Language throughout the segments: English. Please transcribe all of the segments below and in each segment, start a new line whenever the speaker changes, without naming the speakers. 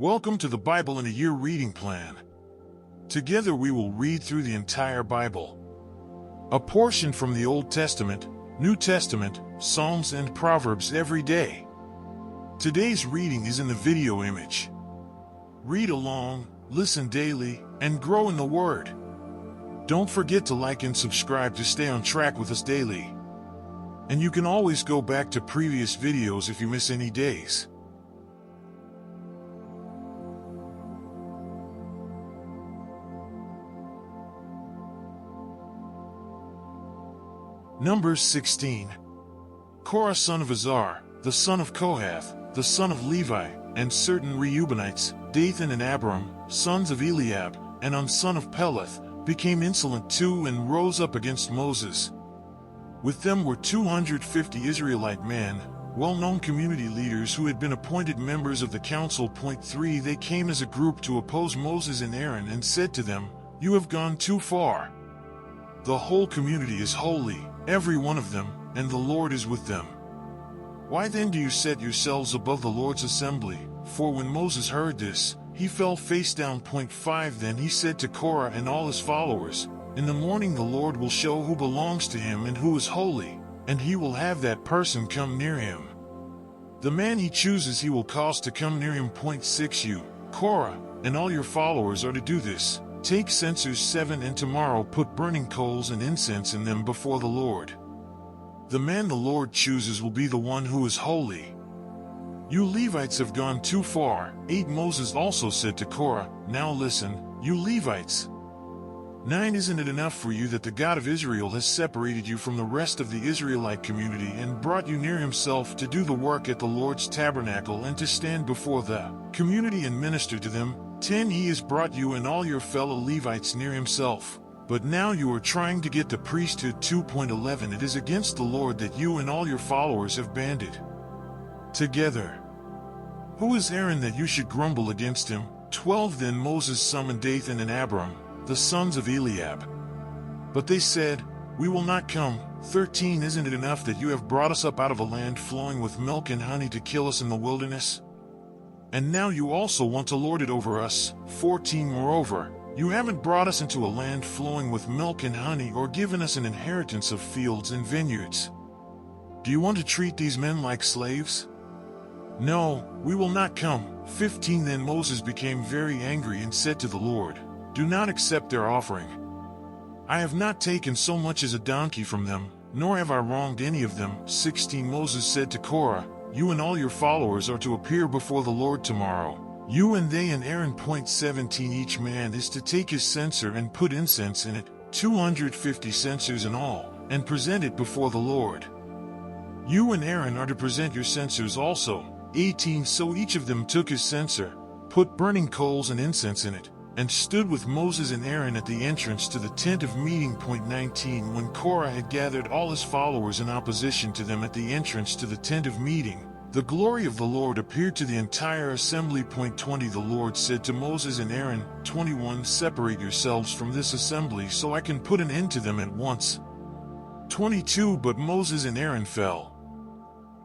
Welcome to the Bible in a Year reading plan. Together we will read through the entire Bible. A portion from the Old Testament, New Testament, Psalms and Proverbs every day. Today's reading is in the video image. Read along, listen daily, and grow in the Word. Don't forget to like and subscribe to stay on track with us daily. And you can always go back to previous videos if you miss any days. Numbers 16. Korah son of Azar, the son of Kohath, the son of Levi, and certain Reubenites, Dathan and Abiram, sons of Eliab, and On son of Peleth, became insolent too and rose up against Moses. With them were 250 Israelite men, well-known community leaders who had been appointed members of the council. 3 They came as a group to oppose Moses and Aaron and said to them, "You have gone too far. The whole community is holy, every one of them, and the Lord is with them. Why then do you set yourselves above the Lord's assembly?" For when Moses heard this, he fell face down. 5 Then he said to Korah and all his followers, "In the morning the Lord will show who belongs to him and who is holy, and he will have that person come near him. The man he chooses he will cause to come near him." 6 You, Korah, and all your followers are to do this. Take censers 7 and tomorrow put burning coals and incense in them before the Lord. The man the Lord chooses will be the one who is holy. You Levites have gone too far. 8 Moses also said to Korah, "Now listen, you Levites. 9 Isn't it enough for you that the God of Israel has separated you from the rest of the Israelite community and brought you near himself to do the work at the Lord's tabernacle and to stand before the community and minister to them? 10 He has brought you and all your fellow Levites near himself. But now you are trying to get the priesthood. 2.11 It is against the Lord that you and all your followers have banded together. Who is Aaron that you should grumble against him?" 12 Then Moses summoned Dathan and Abiram, the sons of Eliab. But they said, "We will not come." 13 Isn't it enough that you have brought us up out of a land flowing with milk and honey to kill us in the wilderness? And now you also want to lord it over us. 14 Moreover, you haven't brought us into a land flowing with milk and honey or given us an inheritance of fields and vineyards. Do you want to treat these men like slaves? No, we will not come. 15 Then Moses became very angry and said to the Lord, "Do not accept their offering. I have not taken so much as a donkey from them, nor have I wronged any of them." 16 Moses said to Korah, "You and all your followers are to appear before the Lord tomorrow. You and they and Aaron." 17 Each man is to take his censer and put incense in it, 250 censers in all, and present it before the Lord. You and Aaron are to present your censers also. 18 So each of them took his censer, put burning coals and incense in it, and stood with Moses and Aaron at the entrance to the tent of meeting. 19 When Korah had gathered all his followers in opposition to them at the entrance to the tent of meeting, the glory of the Lord appeared to the entire assembly. 20 The Lord said to Moses and Aaron, 21 Separate yourselves from this assembly so I can put an end to them at once. 22 But Moses and Aaron fell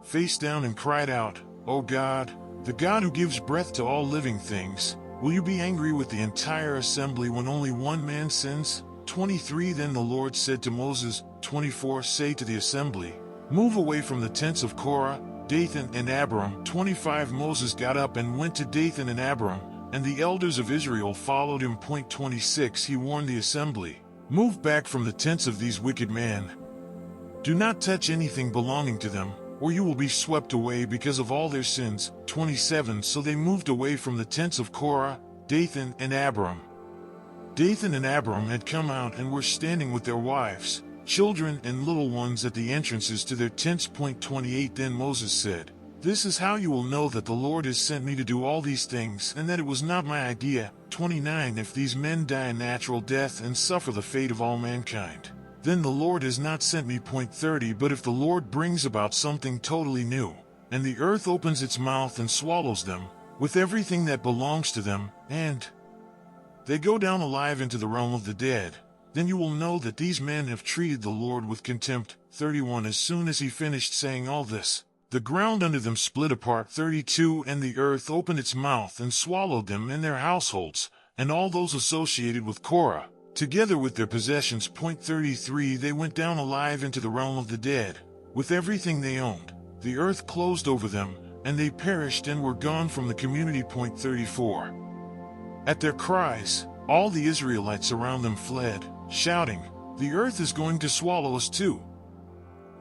face down and cried out, "O God, the God who gives breath to all living things, will you be angry with the entire assembly when only one man sins?" 23 Then the Lord said to Moses, 24 Say to the assembly, "Move away from the tents of Korah, Dathan and Abiram." 25 Moses got up and went to Dathan and Abiram, and the elders of Israel followed him. 26 He warned the assembly, "Move back from the tents of these wicked men. Do not touch anything belonging to them, or you will be swept away because of all their sins." 27 So they moved away from the tents of Korah, Dathan and Abiram. Dathan and Abiram had come out and were standing with their wives, children and little ones at the entrances to their tents. 28 Then Moses said, "This is how you will know that the Lord has sent me to do all these things and that it was not my idea." 29 If these men die a natural death and suffer the fate of all mankind, then the Lord has not sent me. 30 But if the Lord brings about something totally new, and the earth opens its mouth and swallows them, with everything that belongs to them, and they go down alive into the realm of the dead, then you will know that these men have treated the Lord with contempt. 31 As soon as he finished saying all this, The ground under them split apart 32, and the earth opened its mouth and swallowed them and their households, and all those associated with Korah, together with their possessions. 33 They went down alive into the realm of the dead, with everything they owned. The earth closed over them, and they perished and were gone from the community. 34 At their cries, all the Israelites around them fled, shouting, "The earth is going to swallow us too."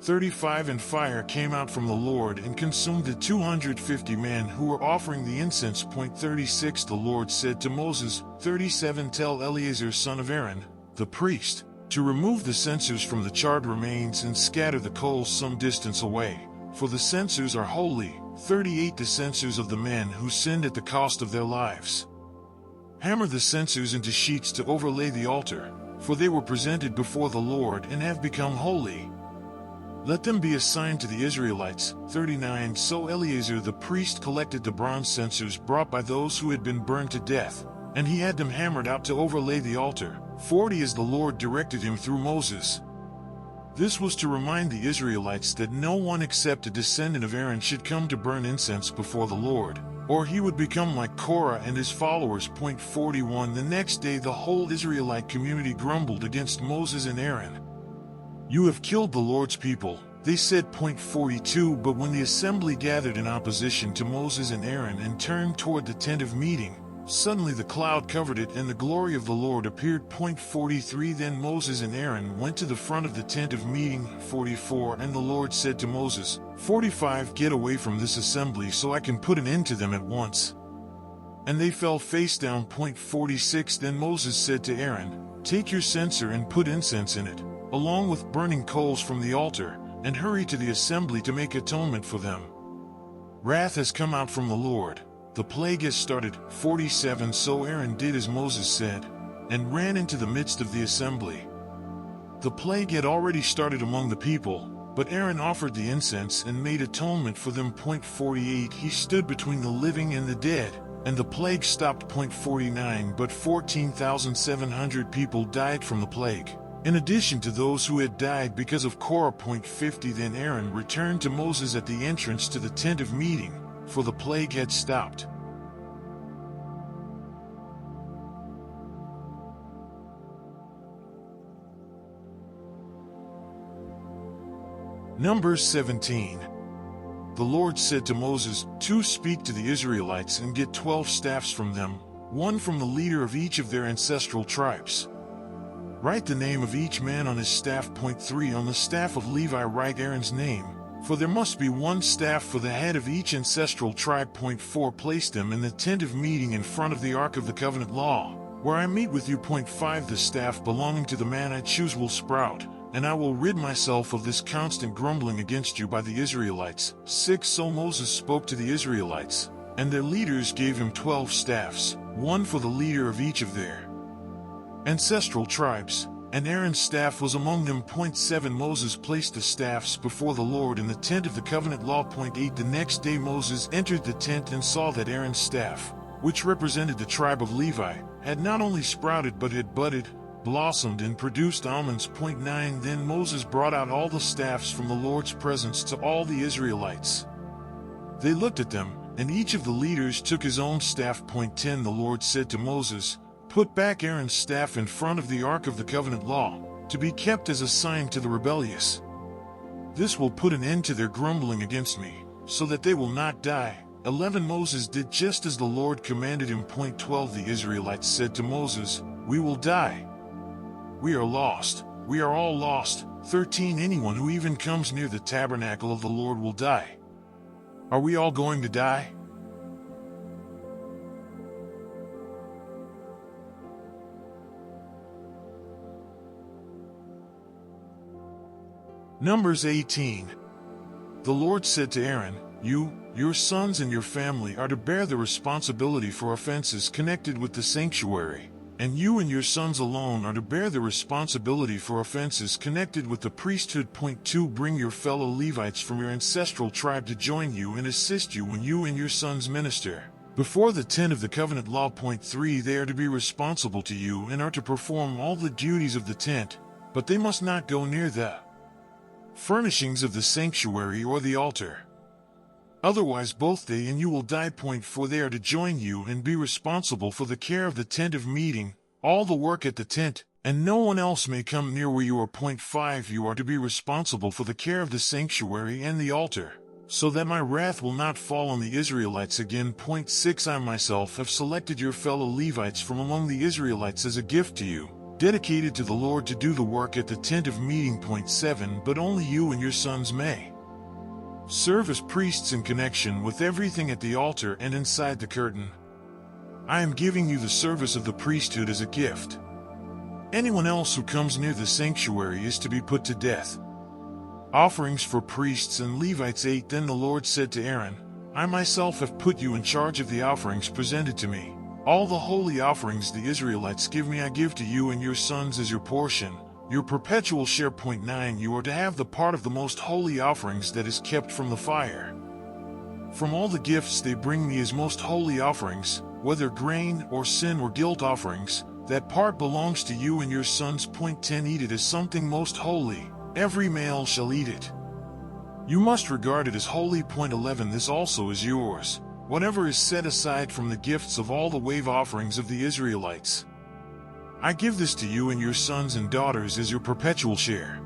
35 And fire came out from the Lord and consumed the 250 men who were offering the incense. 36 The Lord said to Moses, 37 Tell Eleazar son of Aaron, the priest, to remove the censers from the charred remains and scatter the coals some distance away, for the censers are holy. 38 The censers of the men who sinned at the cost of their lives. Hammer the censers into sheets to overlay the altar, for they were presented before the Lord and have become holy. Let them be assigned to the Israelites. 39 So Eleazar the priest collected the bronze censers brought by those who had been burned to death, and he had them hammered out to overlay the altar, 40 as the Lord directed him through Moses. This was to remind the Israelites that no one except a descendant of Aaron should come to burn incense before the Lord, or he would become like Korah and his followers. 41 The next day the whole Israelite community grumbled against Moses and Aaron. "You have killed the Lord's people," they said. 42 But when the assembly gathered in opposition to Moses and Aaron and turned toward the tent of meeting, suddenly the cloud covered it and the glory of the Lord appeared. 43 Then Moses and Aaron went to the front of the tent of meeting. 44 And the Lord said to Moses, 45 Get away from this assembly so I can put an end to them at once. And they fell face down. 46 Then Moses said to Aaron, Take your censer and put incense in it, along with burning coals from the altar, and hurry to the assembly to make atonement for them. Wrath has come out from the Lord. The plague has started. 47 So Aaron did as Moses said, and ran into the midst of the assembly. The plague had already started among the people, but Aaron offered the incense and made atonement for them. 48 He stood between the living and the dead, and the plague stopped. 49 But 14,700 people died from the plague, in addition to those who had died because of Korah. 50 Then Aaron returned to Moses at the entrance to the tent of meeting, for the plague had stopped. Numbers 17 The Lord said to Moses, Speak to the Israelites and get 12 staffs from them, one from the leader of each of their ancestral tribes. Write the name of each man on his staff. 3 On the staff of Levi write Aaron's name, for there must be one staff for the head of each ancestral tribe. 4 Place them in the tent of meeting in front of the ark of the covenant law, where I meet with you. 5 The staff belonging to the man I choose will sprout, and I will rid myself of this constant grumbling against you by the Israelites. 6 So Moses spoke to the Israelites, and their leaders gave him 12 staffs, one for the leader of each of their ancestral tribes, and Aaron's staff was among them. 7 Moses placed the staffs before the Lord in the tent of the covenant law. 8 The next day Moses entered the tent and saw that Aaron's staff, which represented the tribe of Levi, had not only sprouted but had budded, blossomed, and produced almonds. 9 Then Moses brought out all the staffs from the Lord's presence to all the Israelites. They looked at them, and each of the leaders took his own staff. 10 The Lord said to Moses, Put back Aaron's staff in front of the ark of the covenant law, to be kept as a sign to the rebellious. This will put an end to their grumbling against me, so that they will not die. 11 Moses did just as the Lord commanded him. 12 The Israelites said to Moses, We will die. We are lost. We are all lost. 13 Anyone who even comes near the tabernacle of the Lord will die. Are we all going to die? Numbers 18 The Lord said to Aaron, You, your sons and your family are to bear the responsibility for offenses connected with the sanctuary, and you and your sons alone are to bear the responsibility for offenses connected with the priesthood. 2 Bring your fellow Levites from your ancestral tribe to join you and assist you when you and your sons minister before the tent of the covenant law. 3 They are to be responsible to you and are to perform all the duties of the tent, but they must not go near the furnishings of the sanctuary or the altar. Otherwise both they and you will die. For they are to join you and be responsible for the care of the tent of meeting, all the work at the tent, and no one else may come near where you are. 5 You are to be responsible for the care of the sanctuary and the altar, so that my wrath will not fall on the Israelites again. 6 I myself have selected your fellow Levites from among the Israelites as a gift to you, dedicated to the Lord to do the work at the tent of meeting. 7 But only you and your sons may serve as priests in connection with everything at the altar and inside the curtain. I am giving you the service of the priesthood as a gift. Anyone else who comes near the sanctuary is to be put to death. Offerings for priests and Levites. 8 Then the Lord said to Aaron, I myself have put you in charge of the offerings presented to me. All the holy offerings the Israelites give me I give to you and your sons as your portion, your perpetual share. 9 You are to have the part of the most holy offerings that is kept from the fire. From all the gifts they bring me as most holy offerings, whether grain or sin or guilt offerings, that part belongs to you and your sons. 10 Eat it as something most holy. Every male shall eat it. You must regard it as holy. 11 This also is yours, whatever is set aside from the gifts of all the wave offerings of the Israelites. I give this to you and your sons and daughters as your perpetual share.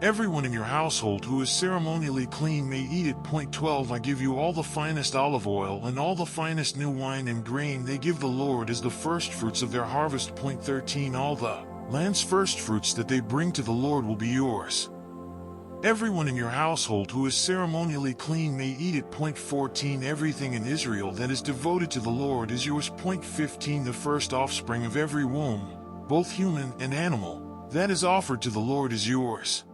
Everyone in your household who is ceremonially clean may eat it. 12 I give you all the finest olive oil and all the finest new wine and grain they give the Lord as the firstfruits of their harvest. 13 All the land's firstfruits that they bring to the Lord will be yours. Everyone in your household who is ceremonially clean may eat it. 14 Everything in Israel that is devoted to the Lord is yours. 15 The first offspring of every womb, both human and animal, that is offered to the Lord is yours.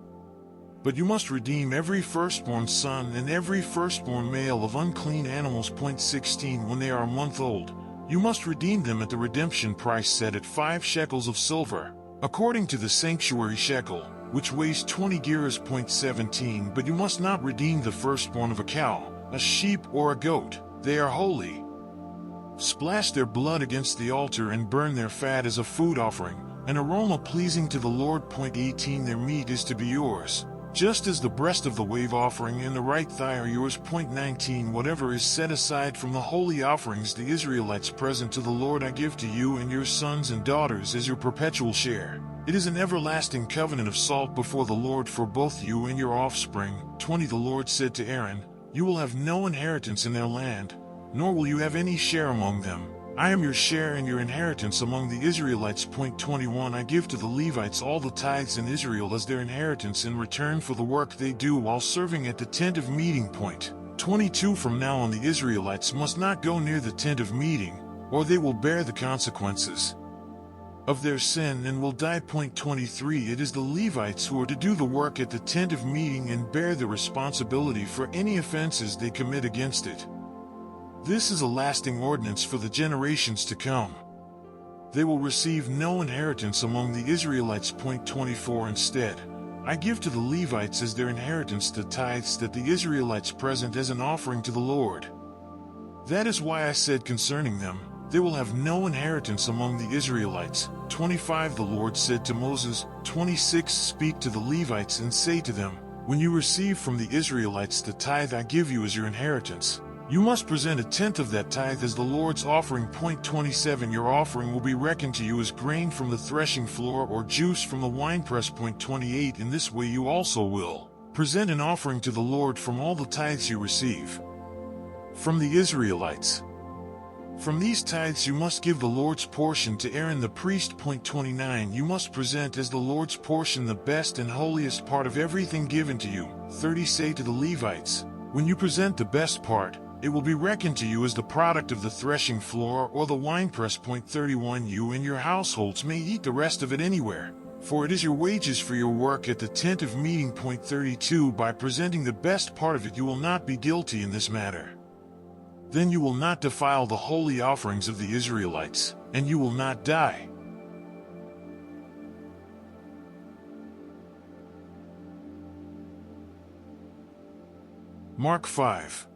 But you must redeem every firstborn son and every firstborn male of unclean animals. 16 When they are a month old, you must redeem them at the redemption price set at 5 shekels of silver, according to the sanctuary shekel, which weighs 20 gerahs. 17 But you must not redeem the firstborn of a cow, a sheep, or a goat. They are holy. Splash their blood against the altar and burn their fat as a food offering, an aroma pleasing to the Lord. 18 Their meat is to be yours, just as the breast of the wave offering and the right thigh are yours. 19 Whatever is set aside from the holy offerings the Israelites present to the Lord I give to you and your sons and daughters as your perpetual share. It is an everlasting covenant of salt before the Lord for both you and your offspring. 20 The Lord said to Aaron, You will have no inheritance in their land, nor will you have any share among them. I am your share and your inheritance among the Israelites. 21 I give to the Levites all the tithes in Israel as their inheritance in return for the work they do while serving at the tent of meeting. 22 From now on the Israelites must not go near the tent of meeting, or they will bear the consequences of their sin and will die. 23 It is the Levites who are to do the work at the tent of meeting and bear the responsibility for any offenses they commit against it. This is a lasting ordinance for the generations to come. They will receive no inheritance among the Israelites. 24 Instead, I give to the Levites as their inheritance the tithes that the Israelites present as an offering to the Lord. That is why I said concerning them, they will have no inheritance among the Israelites. 25 The Lord said to Moses, 26 Speak to the Levites and say to them, When you receive from the Israelites the tithe I give you as your inheritance, you must present a tenth of that tithe as the Lord's offering. 27 Your offering will be reckoned to you as grain from the threshing floor or juice from the winepress. 28 In this way you also will present an offering to the Lord from all the tithes you receive from the Israelites. From these tithes you must give the Lord's portion to Aaron the priest. 29 You must present as the Lord's portion the best and holiest part of everything given to you. 30 Say to the Levites, when you present the best part, it will be reckoned to you as the product of the threshing floor or the winepress. 31 You and your households may eat the rest of it anywhere, for it is your wages for your work at the tent of meeting. 32 By presenting the best part of it you will not be guilty in this matter. Then you will not defile the holy offerings of the Israelites, and you will not die. Mark 5.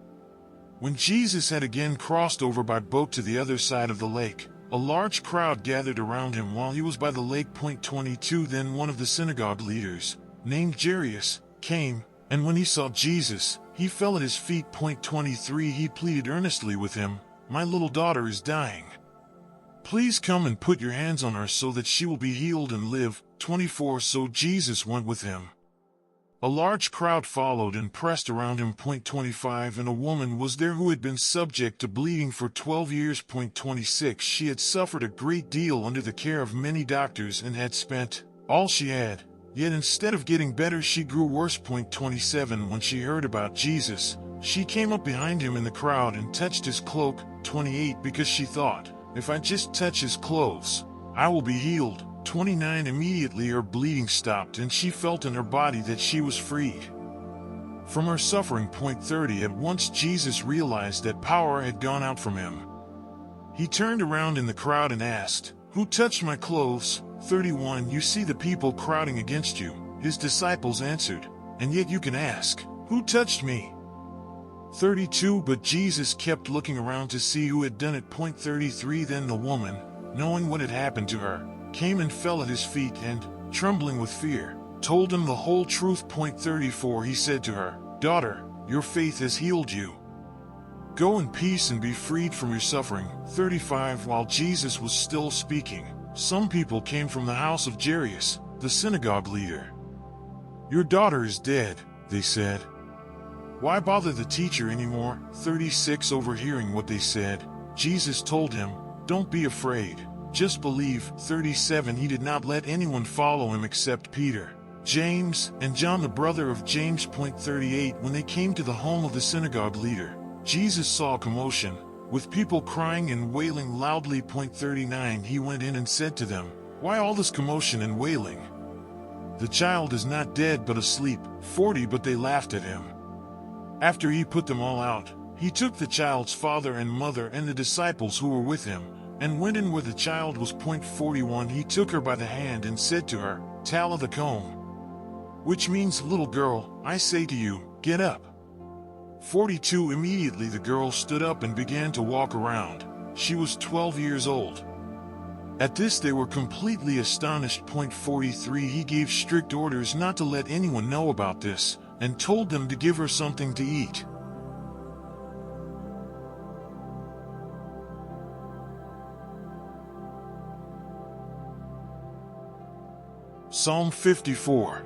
When Jesus had again crossed over by boat to the other side of the lake, a large crowd gathered around him while he was by the lake. 22 Then one of the synagogue leaders, named Jairus, came, And when he saw Jesus, he fell at his feet. 23 He pleaded earnestly with him, "My little daughter is dying. Please come and put your hands on her so that she will be healed and live." 24 So Jesus went with him. A large crowd followed and pressed around him. 25 And a woman was there who had been subject to bleeding for 12 years. 26 She had suffered a great deal under the care of many doctors and had spent all she had. Yet instead of getting better, she grew worse. 27 When she heard about Jesus, she came up behind him in the crowd and touched his cloak. 28 Because she thought, "If I just touch his clothes, I will be healed." 29 Immediately her bleeding stopped and she felt in her body that she was freed from her suffering. 30 At once Jesus realized that power had gone out from him. He turned around in the crowd and asked, "Who touched my clothes?" 31 You see the people crowding against you. His disciples answered, "And yet you can ask, 'Who touched me?'" 32 But Jesus kept looking around to see who had done it. 33 Then the woman, knowing what had happened to her, came and fell at his feet and, trembling with fear, told him the whole truth. 34 He said to her, "Daughter, your faith has healed you. Go in peace and be freed from your suffering." 35 While Jesus was still speaking, some people came from the house of Jairus, the synagogue leader. "Your daughter is dead," they said. "Why bother the teacher anymore?" 36 Overhearing what they said, Jesus told him, "Don't be afraid. Just believe." 37 He did not let anyone follow him except Peter, James, and John the brother of James. 38 When they came to the home of the synagogue leader, Jesus saw a commotion, with people crying and wailing loudly. 39 He went in and said to them, "Why all this commotion and wailing? The child is not dead but asleep." 40 But they laughed at him. After he put them all out, he took the child's father and mother and the disciples who were with him, and went in where the child was. 41 He took her by the hand and said to her, "Talitha koum," which means, "Little girl, I say to you, get up." 42 Immediately the girl stood up and began to walk around. She was 12 years old. At this they were completely astonished. 43 He gave strict orders not to let anyone know about this, and told them to give her something to eat. Psalm 54.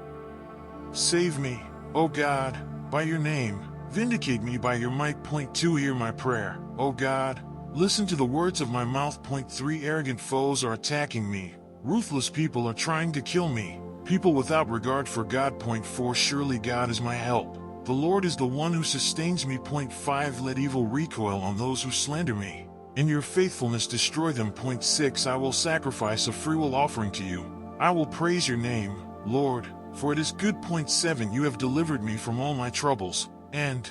Save me, O God, by your name. Vindicate me by your might. 2 Hear my prayer, O God. Listen to the words of my mouth. 3 Arrogant foes are attacking me. Ruthless people are trying to kill me. People without regard for God. 4 Surely God is my help. The Lord is the one who sustains me. 5 Let evil recoil on those who slander me. In your faithfulness destroy them. 6 I will sacrifice a freewill offering to you. I will praise your name, Lord, for it is good. 7 You have delivered me from all my troubles, and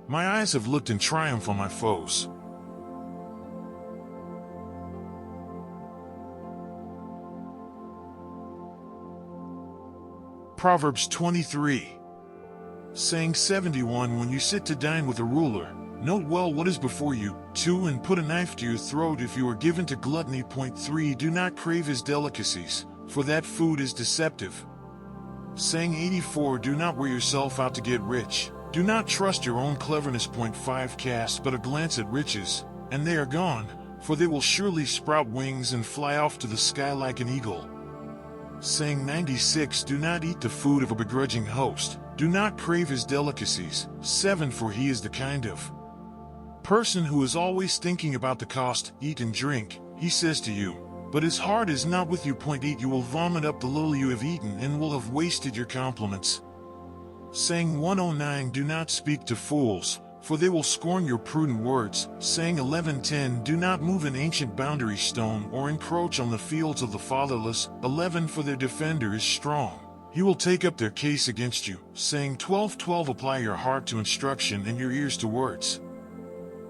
my eyes have looked in triumph on my foes. Proverbs 23. Saying 71 When you sit to dine with a ruler, note well what is before you. 2 And put a knife to your throat if you are given to gluttony. 3 Do not crave his delicacies, for that food is deceptive. Saying 84 Do not wear yourself out to get rich. Do not trust your own cleverness. 5 Cast but a glance at riches, and they are gone, for they will surely sprout wings and fly off to the sky like an eagle. Saying 96 Do not eat the food of a begrudging host. Do not crave his delicacies. 7 For he is the kind of person who is always thinking about the cost. Eat and drink, he says to you, but his heart is not with you. 8 You will vomit up the little you have eaten and will have wasted your compliments. Saying 109 Do not speak to fools, for they will scorn your prudent words. Saying 11:10 Do not move an ancient boundary stone or encroach on the fields of the fatherless. 11 For their defender is strong. He will take up their case against you. Saying 12:12 Apply your heart to instruction and your ears to words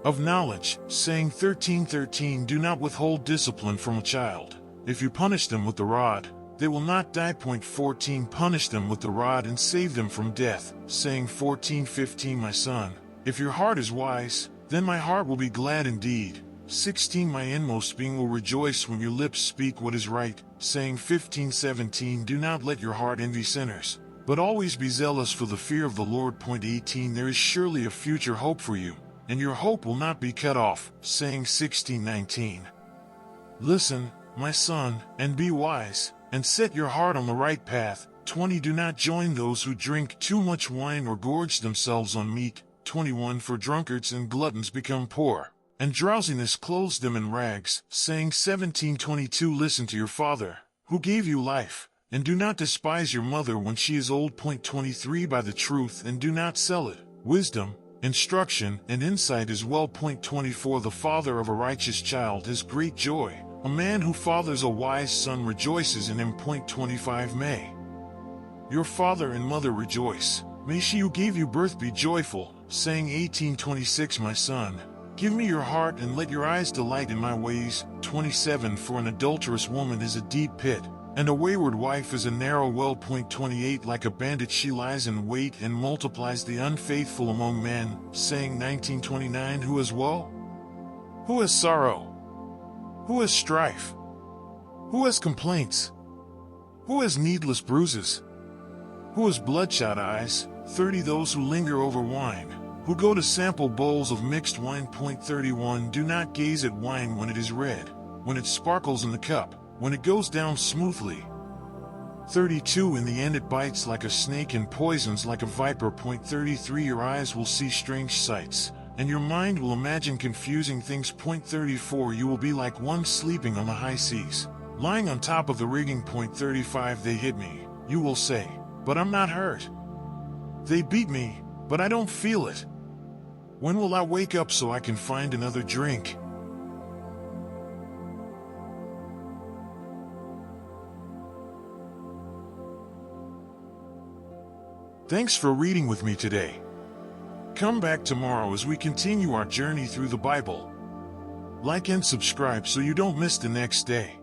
of knowledge. Saying 13:13 Do not withhold discipline from a child. If you punish them with the rod, they will not die. 14 Punish them with the rod and save them from death. Saying 14:15 My son, if your heart is wise, then my heart will be glad indeed. 16 My inmost being will rejoice when your lips speak what is right. Saying 15:17 Do not let your heart envy sinners, But always be zealous for the fear of the Lord. 18 There is surely a future hope for you, and your hope will not be cut off. Saying 16:19. Listen, my son, and be wise, and set your heart on the right path. 20 Do not join those who drink too much wine or gorge themselves on meat. 21 For drunkards and gluttons become poor, and drowsiness clothes them in rags. Saying 17:22 Listen to your father, who gave you life, and do not despise your mother when she is old. 23 Buy the truth and do not sell it. Wisdom, instruction, and insight as well. 24 The father of a righteous child has great joy. A man who fathers a wise son rejoices in him. 25 May your father and mother rejoice. May she who gave you birth be joyful. Saying 18:26 My son, give me your heart and let your eyes delight in my ways. 27 For an adulterous woman is a deep pit, and a wayward wife is a narrow well. 28 Like a bandit she lies in wait and multiplies the unfaithful among men. Saying 19:29 Who has woe? Who has sorrow? Who has strife? Who has complaints? Who has needless bruises? Who has bloodshot eyes? 30 Those who linger over wine, who go to sample bowls of mixed wine. 31 Do not gaze at wine when it is red, when it sparkles in the cup, when it goes down smoothly. 32 In the end it bites like a snake and poisons like a viper. 33 Your eyes will see strange sights, and your mind will imagine confusing things. 34 You will be like one sleeping on the high seas, lying on top of the rigging. 35 They hit me, you will say, but I'm not hurt. They beat me, but I don't feel it. When will I wake up so I can find another drink? Thanks for reading with me today. Come back tomorrow as we continue our journey through the Bible. Like and subscribe so you don't miss the next day.